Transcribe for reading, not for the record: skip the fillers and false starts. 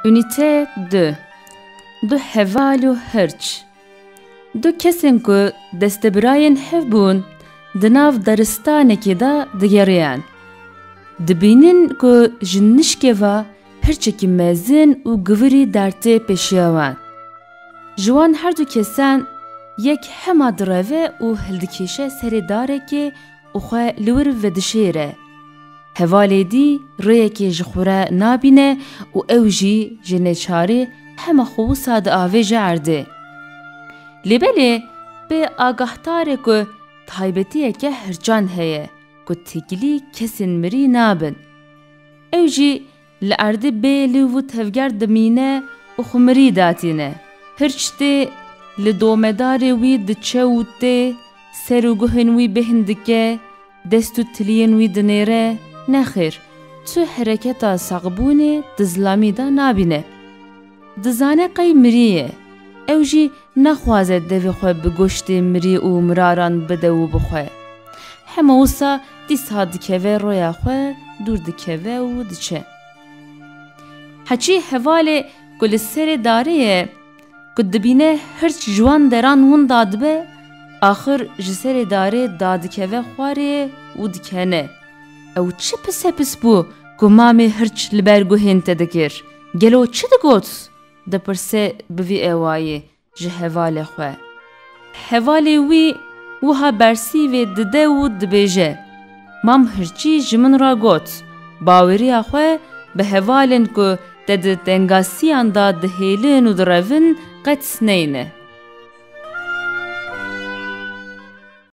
Ünite 2 Du heval û hirç Du kesên ku destebirayên hev bûn di nav daristanekê de digeriyan. Dibînin ku ji nişkê ve hirçekî mezin û givirî dertê pêşiya wan. Ji wan her du kesan yek hema direve û hildikêşe serê darekê û xwe li wir vedişêre. Hevalê dî rêyekê ji xwe re nabîne û ew jî ji nêçarî hema xewisa di avêje erdê. Lêbelê bê agahdarê ku taybetiyeke hirçan heye ku têkilî kesên mirî nabin. Ew jî li erdê bê lîv û tevger dimîne û xwe mirî datîne. Hirç tê li domedarê wî diçe û tê, ser û guhên wî bêhin dike, dest û tiliyên wî dinêre, nexêr, tu hereketa saqbûnê di zilamî de nabîne. Dizane qey mirî ye, ew jî nexwaze devê xwe bi goştê mirî û miraran bide û bixwe. Hema wisa dîsa dikeve roya xwe, dûr dikeve û diçe. Heçî hevalê ku li serê darê ye, ku dibîne hirç ji wan deran winda dibe, axir ji serê darê dadikeve xwarê û dikene. Ew çi pis bû ku mamê hirç li ber guhên te dikir? Gelo çi digot? Dipirse bi vî ewayê ji hevalê xwe. Hevalê wî wiha bersîvê dide û dibêje: Mam hirçî ji min ra got, baweriya xwe bi hevalên ku te di tengasiyan da dihêlin û direvin qet neyne.